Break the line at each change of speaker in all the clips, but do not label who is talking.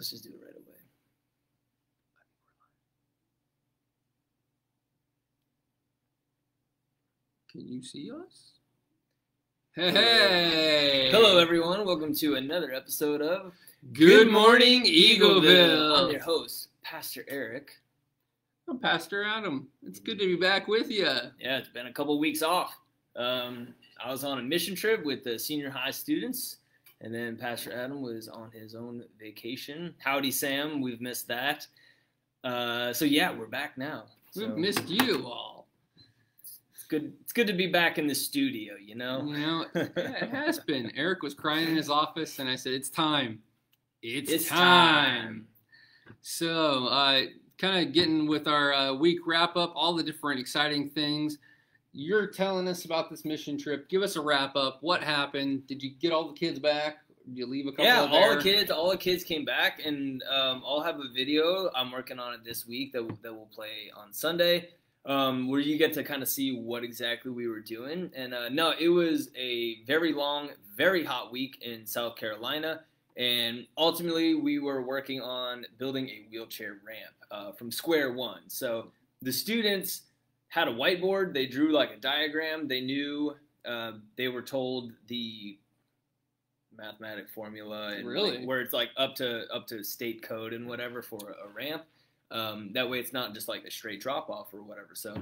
Let's just do it right away.
Can you see us? Hey!
Hello, everyone. Welcome to another episode of
Good Morning Eagleville.
I'm your host, Pastor Eric.
I'm Pastor Adam. It's good to be back with you.
Yeah, it's been a couple weeks off. I was on a mission trip with the senior high students, and then Pastor Adam was on his own vacation. Howdy, Sam. We've missed that. So yeah, we're back now.
We've missed you all.
It's good to be back in the studio, you know?
You know, yeah, it has been. Eric was crying in his office, and I said, it's time. It's time. So, kind of getting with our week wrap-up, all the different exciting things. You're telling us about this mission trip. Give us a wrap-up. What happened? Did you get all the kids back? Did you leave a couple
Yeah,
there?
all the kids came back, and I'll have a video. I'm working on it this week that will play on Sunday, where you get to kind of see what exactly we were doing. And no, it was a very long, very hot week in South Carolina, and ultimately we were working on building a wheelchair ramp from square one. So the students had a whiteboard. They drew like a diagram. They knew, they were told the mathematic formula and
Really?
like, where it's like up to state code and whatever for a ramp. That way it's not just like a straight drop off or whatever. So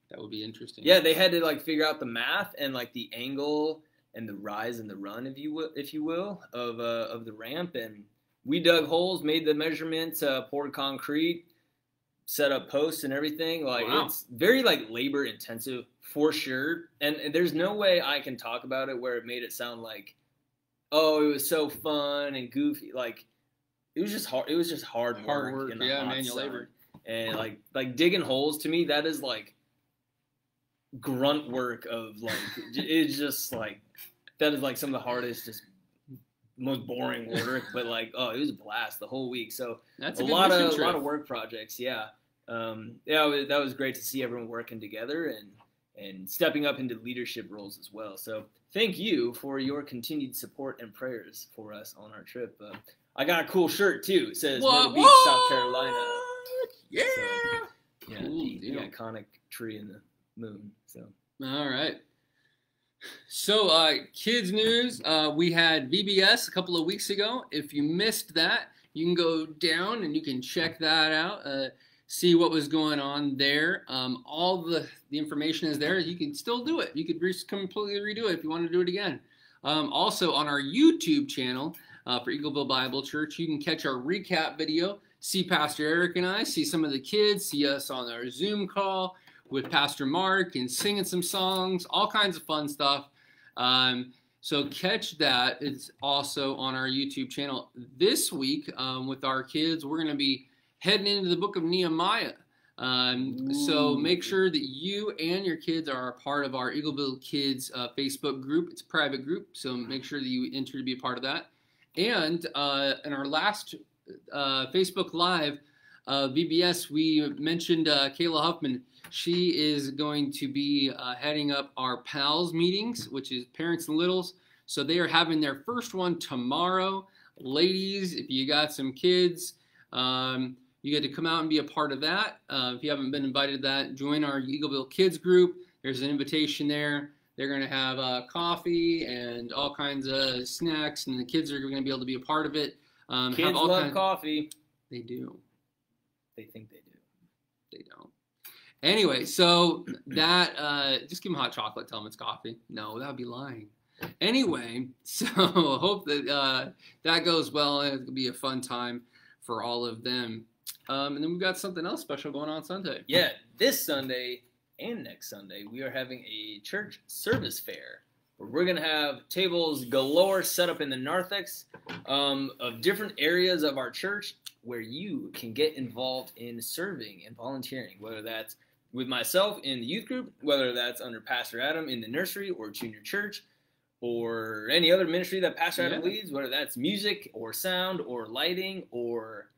That would be interesting.
yeah, they had to like figure out the math and like the angle and the rise and the run, if you will, of the ramp. And we dug holes, made the measurements, poured concrete, set up posts and everything. Like
Wow.
It's very like labor intensive for sure. And there's no way I can talk about it where it made it sound like, oh, it was so fun and goofy. Like it was just hard. It was just hard work in the hot
manual
sun.
labor.
And like digging holes, to me, that is like grunt work of like, it's just like, that is like some of the hardest, just most boring work. But like, oh, it was a blast the whole week. So
That's
a
good
lot
mission trip.
of work projects. Yeah. That was great to see everyone working together and stepping up into leadership roles as well. So thank you for your continued support and prayers for us on our trip. I got a cool shirt too. It says Myrtle Beach, South Carolina.
Yeah.
So, yeah,
Cool
the
deal.
iconic tree in the moon. So
All right. So, kids news. We had VBS a couple of weeks ago. If you missed that, you can go down and you can check that out. See what was going on there. All the information is there. You can still do it. You could completely redo it if you want to do it again. Also, on our YouTube channel for Eagleville Bible Church, you can catch our recap video, see Pastor Eric and I, see some of the kids, see us on our Zoom call with Pastor Mark and singing some songs, all kinds of fun stuff. So catch that. It's also on our YouTube channel. This week with our kids, we're going to be heading into the book of Nehemiah. So make sure that you and your kids are a part of our Eagleville Kids Facebook group. It's a private group, so make sure that you enter to be a part of that. And in our last Facebook Live VBS, we mentioned Kayla Huffman. She is going to be heading up our PALS meetings, which is Parents and Littles. So they are having their first one tomorrow. Ladies, if you got some kids, you get to come out and be a part of that. If you haven't been invited to that, join our Eagleville Kids group. There's an invitation there. They're going to have coffee and all kinds of snacks, and the kids are going to be able to be a part of it.
kids love coffee.
They do.
They think they do.
They don't. Anyway, so that, just give them hot chocolate, tell them it's coffee. No, that would be lying. Anyway, so hope that that goes well. It'll be a fun time for all of them. And then we've got something else special going on Sunday.
Yeah, this Sunday and next Sunday, we are having a church service fair where we're going to have tables galore set up in the narthex of different areas of our church where you can get involved in serving and volunteering, whether that's with myself in the youth group, whether that's under Pastor Adam in the nursery or junior church, or any other ministry that Pastor Adam leads, whether that's music or sound or lighting or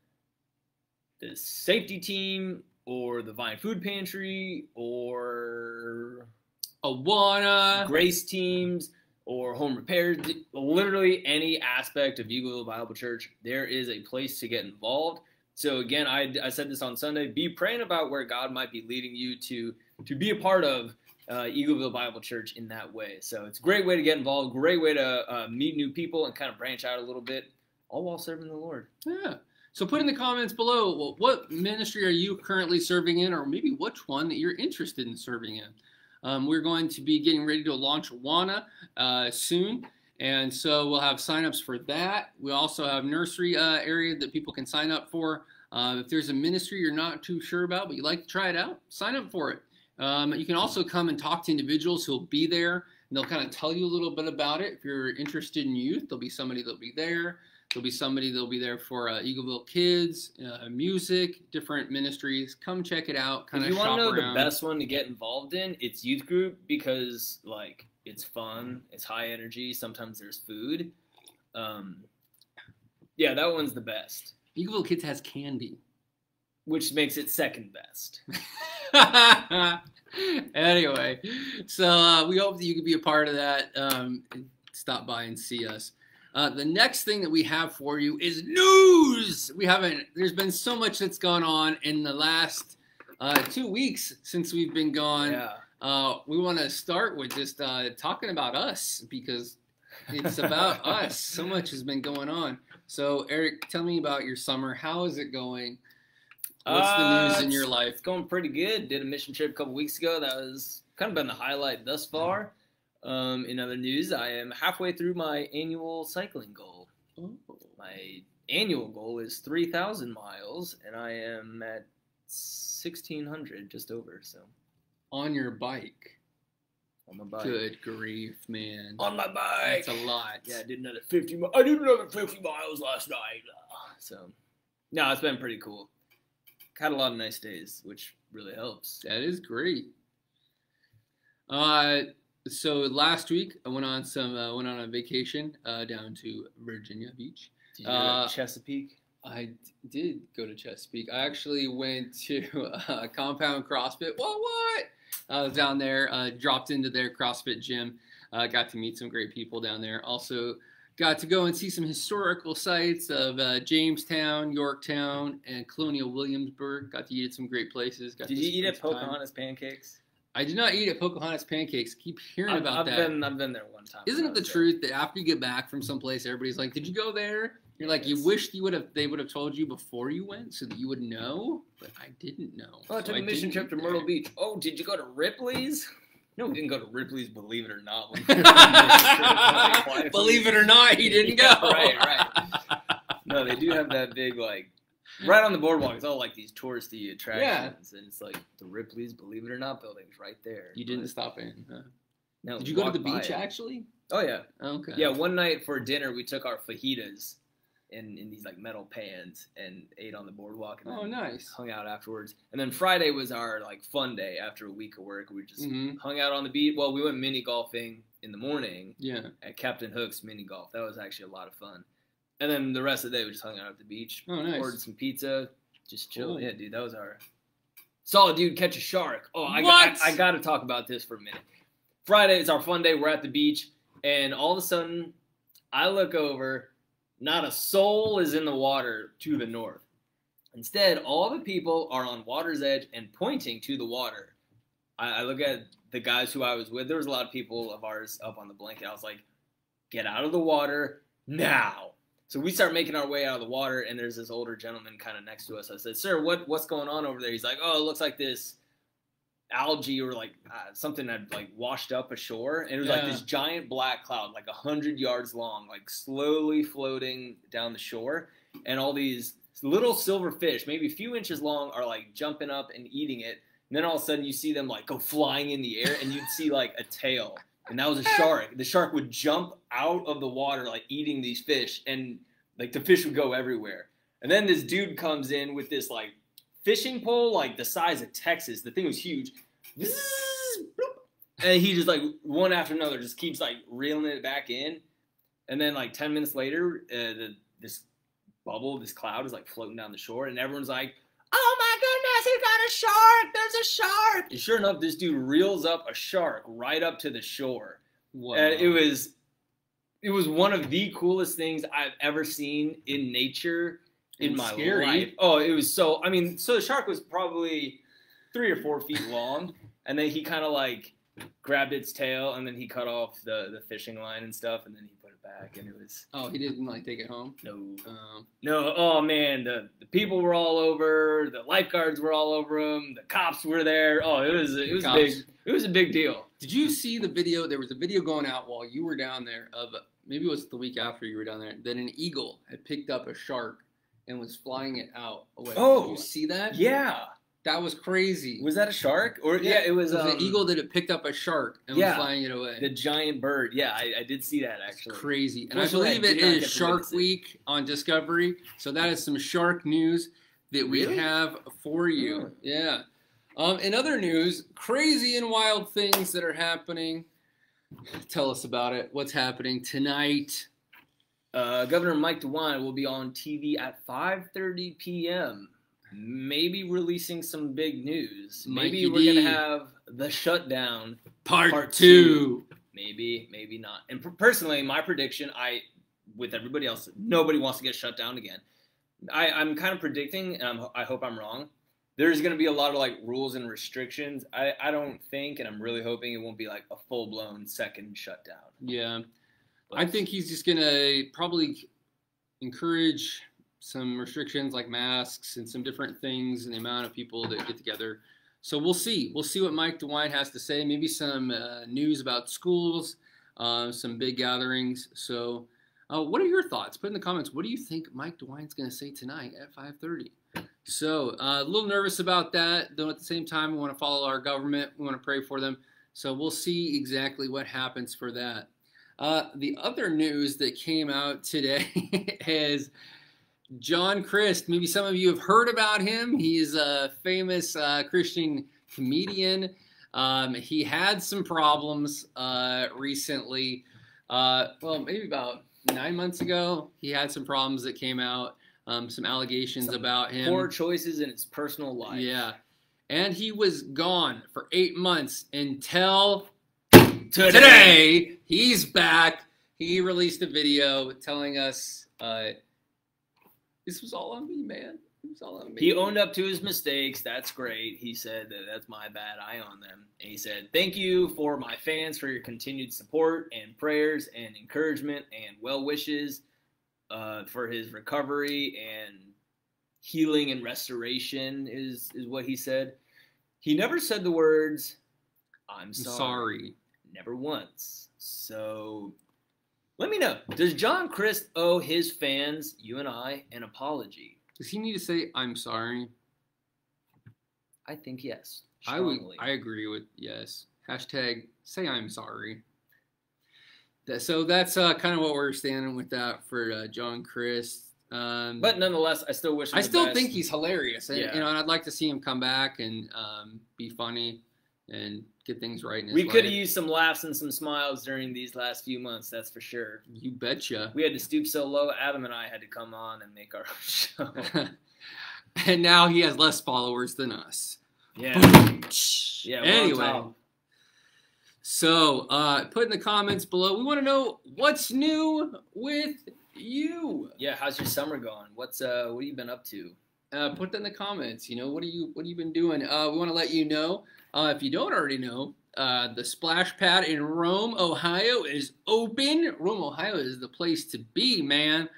the safety team or the Vine Food Pantry or
Awana,
Grace teams. or home repairs, literally any aspect of Eagleville Bible Church, there is a place to get involved. So again, I said this on Sunday, be praying about where God might be leading you to be a part of Eagleville Bible Church in that way. So it's a great way to get involved, great way to meet new people and kind of branch out a little bit, all while serving the Lord.
Yeah. So put in the comments below, well, what ministry are you currently serving in, or maybe which one that you're interested in serving in. We're going to be getting ready to launch Awana soon, and so we'll have signups for that. We also have nursery area that people can sign up for. If there's a ministry you're not too sure about, but you'd like to try it out, sign up for it. You can also come and talk to individuals who'll be there, and they'll kind of tell you a little bit about it. If you're interested in youth, there'll be somebody that'll be there. There'll be somebody that'll be there for Eagleville Kids, music, different ministries. Come check it out.
If you want to know the best one to get involved in, it's youth group, because like it's fun, it's high energy. Sometimes there's food. Yeah, that one's the best.
Eagleville Kids has candy,
which makes it second best.
Anyway, so we hope that you can be a part of that. Stop by and see us. The next thing that we have for you is news. There's been so much that's gone on in the last 2 weeks since we've been gone.
Yeah.
We want to start with just talking about us, because it's about us. So much has been going on. So Eric, tell me about your summer. How is it going? What's the news in your life?
It's going pretty good. Did a mission trip a couple weeks ago. That was kind of been the highlight thus far. In other news, I am halfway through my annual cycling goal.
Oh.
My annual goal is 3,000 miles, and I am at 1,600, just over. So,
on your bike?
On my bike.
Good grief, man!
On my bike.
That's a lot.
Yeah, I did another 50 miles last night. So, no, it's been pretty cool. Had a lot of nice days, which really helps.
That is great. So last week I went on a vacation down to Virginia Beach.
Did you go to Chesapeake?
I did go to Chesapeake. I actually went to Compound CrossFit. What? I was down there, dropped into their CrossFit gym. Got to meet some great people down there. Also got to go and see some historical sites of Jamestown, Yorktown, and Colonial Williamsburg. Got to eat at some great places.
Did you eat at Pocahontas Pancakes?
I did not eat at Pocahontas Pancakes. Keep hearing about that.
I've been there one time.
Isn't it the truth that after you get back from someplace, everybody's like, "Did you go there?" You're like, you wished they would have told you before you went so that you would know, but I didn't know.
Oh, I took a mission trip to Myrtle Beach. Oh, did you go to Ripley's? No, we didn't go to Ripley's, believe it or not.
Believe it or not, he didn't go.
Right. No, they do have that big, like, right on the boardwalk. It's all like these touristy attractions. Yeah. And it's like the Ripley's, believe it or not, building's right there.
You didn't stop in, huh?
No.
Did you go to the beach, actually?
Oh, yeah.
Okay.
Yeah, one night for dinner, we took our fajitas in these, like, metal pans and ate on the boardwalk. And then
nice.
Hung out afterwards. And then Friday was our, like, fun day after a week of work. We just hung out on the beach. Well, we went mini golfing in the morning.
Yeah.
At Captain Hook's mini golf. That was actually a lot of fun. And then the rest of the day, we just hung out at the beach.
Oh, nice.
Ordered some pizza. Just chilled. Cool. Yeah, dude, that was our... Saw a dude catch a shark. Oh, I got to talk about this for a minute. Friday is our fun day. We're at the beach. And all of a sudden, I look over. Not a soul is in the water to the north. Instead, all the people are on water's edge and pointing to the water. I look at the guys who I was with. There was a lot of people of ours up on the blanket. I was like, get out of the water now. So we start making our way out of the water, and there's this older gentleman kind of next to us. I said, sir, what's going on over there? He's like, oh, it looks like this algae or like something had like washed up ashore, and it was like this giant black cloud, like 100 yards long, like slowly floating down the shore, and all these little silver fish, maybe a few inches long, are like jumping up and eating it. And then all of a sudden you see them like go flying in the air, and you'd see like a tail, and that was a shark. The shark would jump out of the water like eating these fish, and like the fish would go everywhere. And then this dude comes in with this like fishing pole like the size of Texas. The thing was huge. And he just like one after another just keeps like reeling it back in. And then like 10 minutes later, this cloud is like floating down the shore, and everyone's like, oh my goodness, he got a shark. There's a shark. And sure enough, this dude reels up a shark right up to the shore.
Wow.
And it was one of the coolest things I've ever seen in nature in my life. Oh, it was so. I mean, so the shark was probably 3 or 4 feet long, and then he kind of like grabbed its tail, and then he cut off the fishing line and stuff, and then he put it back, and it was.
Oh, he didn't like take it home?
No. No. Oh man, the people were all over. The lifeguards were all over him. The cops were there. Oh, it was big. It was a big deal.
Did you see the video? There was a video going out while you were down there of maybe it was the week after you were down there that an eagle had picked up a shark and was flying it out away.
Oh,
did you see that?
Yeah.
That was crazy.
Was that a shark? Or yeah, it was
an eagle that had picked up a shark and was flying it away.
The giant bird. Yeah, I did see that actually.
It's crazy. And I believe it is Shark Week on Discovery. So that is some shark news that we have for you.
Oh.
Yeah. In other news, crazy and wild things that are happening. Tell us about it. What's happening tonight?
Governor Mike DeWine will be on TV at 5:30 p.m. Maybe releasing some big news. Maybe we're going to have the shutdown
part 2.
Maybe not. And personally, my prediction, with everybody else, nobody wants to get shut down again. I'm kind of predicting, and I hope I'm wrong, there's going to be a lot of like rules and restrictions. I don't think, and I'm really hoping it won't be like a full-blown second shutdown.
Yeah. I think he's just going to probably encourage some restrictions like masks and some different things and the amount of people that get together. So we'll see. We'll see what Mike DeWine has to say. Maybe some news about schools, some big gatherings. So what are your thoughts? Put in the comments. What do you think Mike DeWine's going to say tonight at 5:30? So a little nervous about that. Though at the same time, we want to follow our government. We want to pray for them. So we'll see exactly what happens for that. The other news that came out today is John Crist. Maybe some of you have heard about him. He's a famous Christian comedian. He had some problems recently. Well, maybe about 9 months ago, he had some problems that came out, some allegations about him.
Poor choices in his personal life.
Yeah. And he was gone for 8 months until today. He's back. He released a video telling us this was all on me, man. It was all on me.
He owned up to his mistakes. That's great. He said that's my bad. I own them. And he said, thank you for my fans for your continued support and prayers and encouragement and well wishes for his recovery and healing and restoration is what he said. He never said the words, I'm sorry. Never once. So let me know. Does John Crist owe his fans, you and I, an apology?
Does he need to say, I'm sorry?
I think yes.
I agree with yes. Hashtag say I'm sorry. So that's kind of what we're standing with that for John Crist.
But nonetheless, I still wish him
I still
the best.
think he's hilarious.
Yeah.
And I'd like to see him come back and be funny and get things right in his
We
life.
could have used some laughs and some smiles during these last few months, that's for sure.
You betcha.
We had to stoop so low, Adam and I had to come on and make our own show.
And now he has less followers than us.
Yeah. Yeah.
Anyway. So put in the comments below. We want to know what's new with you.
Yeah, how's your summer going? What have you been up to?
Put that in the comments. You know, what have you been doing? We want to let you know, if you don't already know, the splash pad in Rome, Ohio is open. Rome, Ohio is the place to be, man.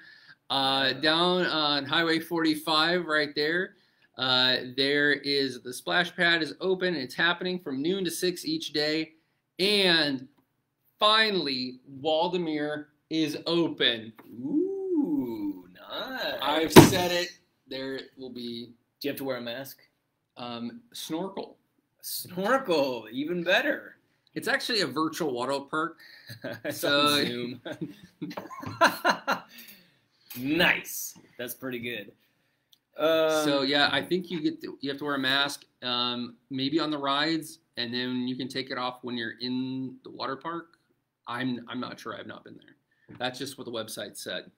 Down on Highway 45 right there. There is the splash pad is open. It's happening from noon to 6 each day. And finally, Waldameer is open.
Ooh, nice.
I've said it. There will be.
Do you have to wear a mask?
Snorkel.
Snorkel, even better.
It's actually a virtual water park.
So Zoom. Nice. That's pretty good.
So yeah, I think you have to wear a mask, maybe on the rides, and then you can take it off when you're in the water park. I'm not sure. I've not been there. That's just what the website said.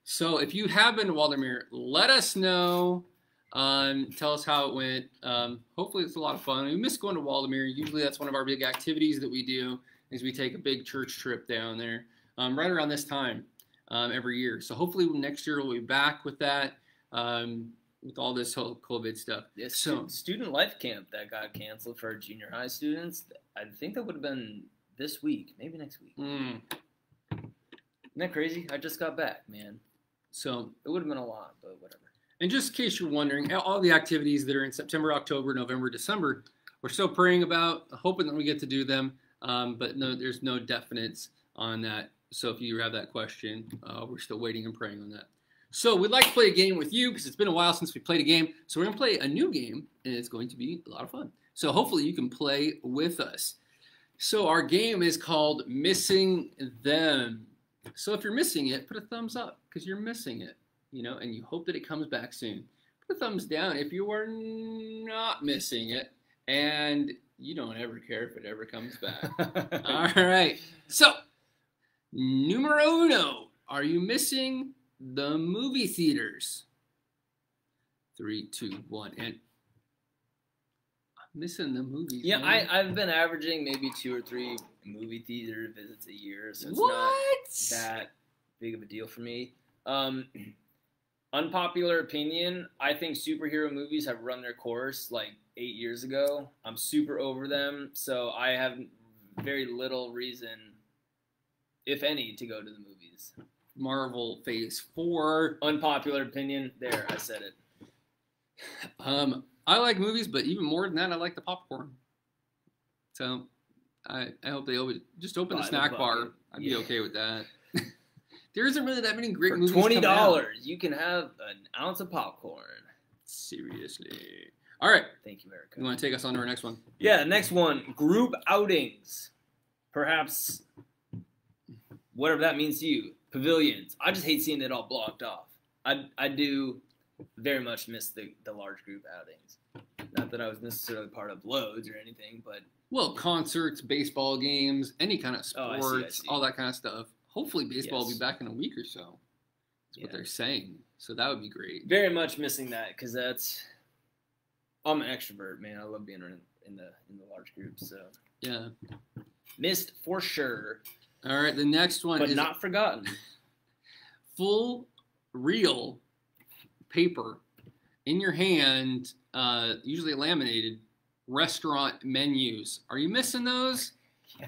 So if you have been to Waldameer, let us know. Tell us how it went. Hopefully it's a lot of fun. We miss going to Waldameer. Usually that's one of our big activities that we do, is we take a big church trip down there right around this time every year. So hopefully next year we'll be back with that, with all this whole COVID stuff.
Yes, so student life camp that got canceled for our junior high students, I think that would have been this week, maybe next week. Isn't that crazy? I just got back, man.
So
it would have been a lot, but whatever.
And just in case you're wondering, all the activities that are in September, October, November, December, we're still praying about, hoping that we get to do them. But no, there's no definites on that. So if you have that question, we're still waiting and praying on that. So we'd like to play a game with you because it's been a while since we played a game. So we're going to play a new game, and it's going to be a lot of fun. So hopefully you can play with us. So our game is called Missing Them. So if you're missing it, put a thumbs up because you're missing it. And you hope that it comes back soon. Put a thumbs down if you are not missing it and you don't ever care if it ever comes back. All right. So, numero uno. Are you missing the movie theaters? 3, 2, 1, and I'm missing the movies.
Yeah,
man.
I've been averaging maybe 2 or 3 movie theater visits a year, so it's
what?
not that big of a deal for me. Unpopular opinion, I think superhero movies have run their course like 8 years ago. I'm super over them, so I have very little reason, if any, to go to the movies.
Marvel Phase 4.
Unpopular opinion, there, I said it.
I like movies, but even more than that, I like the popcorn. So I hope they just open the snack bar. I'd be okay with that. There isn't really that many great movies. For
$20, you can have an ounce of popcorn.
Seriously. All right.
Thank you, Erica.
You want to take us on to our next one?
Yeah, next one. Group outings. Perhaps whatever that means to you. Pavilions. I just hate seeing it all blocked off. I do very much miss the large group outings. Not that I was necessarily part of loads or anything, but...
Well, concerts, baseball games, any kind of sports,
I see.
all that kind of stuff. Hopefully baseball will be back in a week or so. That's what they're saying. So that would be great.
Very much missing that because I'm an extrovert, man. I love being in the large groups. So
yeah,
missed for sure.
All right, the next one
but
is
not forgotten.
Full real paper in your hand, usually laminated restaurant menus. Are you missing those?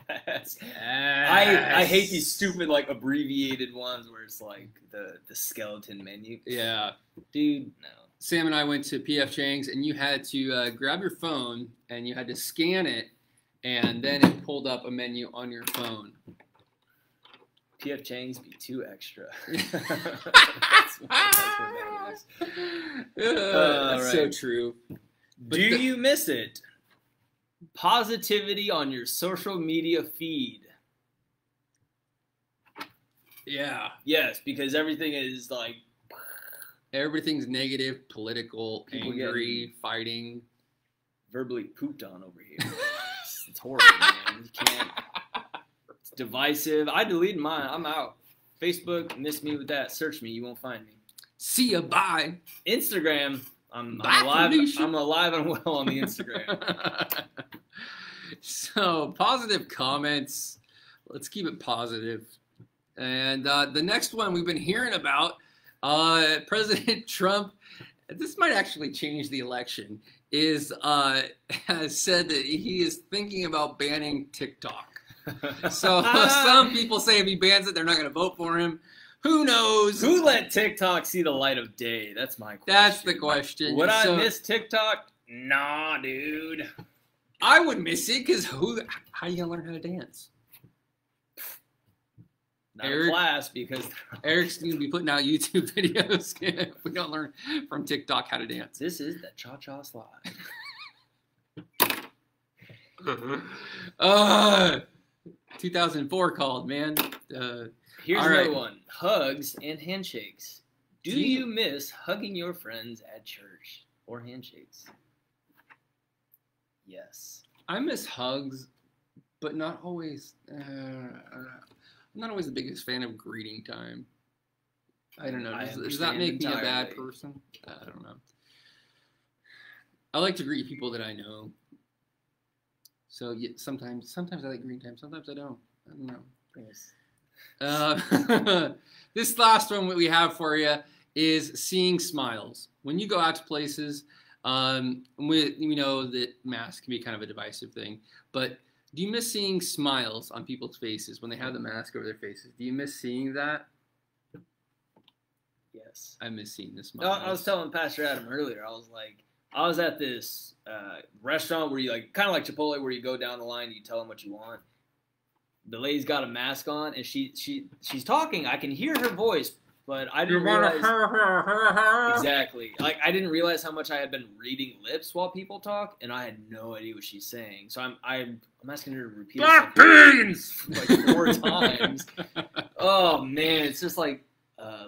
Yes. I hate these stupid like abbreviated ones where it's like the skeleton menu.
Yeah,
dude, no.
Sam and I went to P.F. Chang's and you had to grab your phone and you had to scan it and then it pulled up a menu on your phone.
P.F. Chang's be too extra. That's what
that's so true.
But do you miss it? Positivity on your social media feed.
Yeah.
Yes, because everything is like...
Everything's negative, political, angry, fighting.
Verbally pooped on over here. It's horrible, man. You can't... It's divisive. I deleted mine. I'm out. Facebook, miss me with that. Search me. You won't find me.
See ya. Bye.
Instagram. I'm alive and well on the Instagram.
So, positive comments. Let's keep it positive. And the next one we've been hearing about, President Trump, this might actually change the election, has said that he is thinking about banning TikTok. So some people say if he bans it, they're not going to vote for him. Who knows?
Who let TikTok see the light of day? That's my question.
That's the question.
Would I miss TikTok? Nah, dude.
I would miss it because how are you going to learn how to dance?
Not in class because...
Eric's going to be putting out YouTube videos if we don't learn from TikTok how to dance.
This is the Cha-Cha Slide.
2004 called, man.
Here's another one. Hugs and handshakes. Do you miss hugging your friends at church or handshakes? Yes.
I miss hugs, but not always. I'm not always the biggest fan of greeting time. I don't know. Does that make me a bad person? I don't know. I like to greet people that I know. So yeah, sometimes I like green time. Sometimes I don't. I don't know. This last one we have for you is seeing smiles. When you go out to places, we know that masks can be kind of a divisive thing, but do you miss seeing smiles on people's faces when they have the mask over their faces? Do you miss seeing that?
Yes.
I miss seeing the smiles.
I was telling Pastor Adam earlier, I was at this restaurant where you kind of like Chipotle, where you go down the line, you tell them what you want. The lady's got a mask on, and she's talking. I can hear her voice, but I didn't realize exactly. I didn't realize how much I had been reading lips while people talk, and I had no idea what she's saying. So I'm asking her to repeat
black beans
like 4 times. Oh man, it's just like,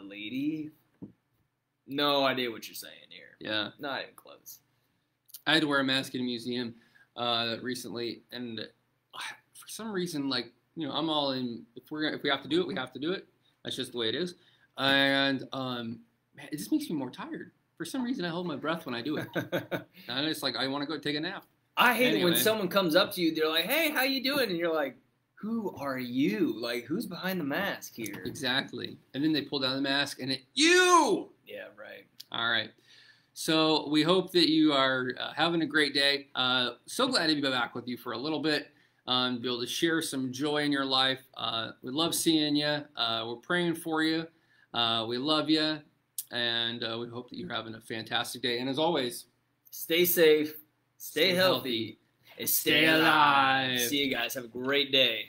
lady, no idea what you're saying here.
Yeah,
not even close.
I had to wear a mask in a museum recently, and for some reason, I'm all in. If we have to do it, we have to do it. That's just the way it is. And man, it just makes me more tired. For some reason, I hold my breath when I do it. And it's like I want to go take a nap.
I hate it when someone comes up to you. They're like, "Hey, how you doing?" And you're like, "Who are you? Like, who's behind the mask here?"
Exactly. And then they pull down the mask, and you.
Yeah, right.
All right. So we hope that you are having a great day. So glad to be back with you for a little bit. Be able to share some joy in your life. We love seeing you. We're praying for you. We love you. And we hope that you're having a fantastic day. And as always,
stay safe, stay healthy, and stay alive. See you guys. Have a great day.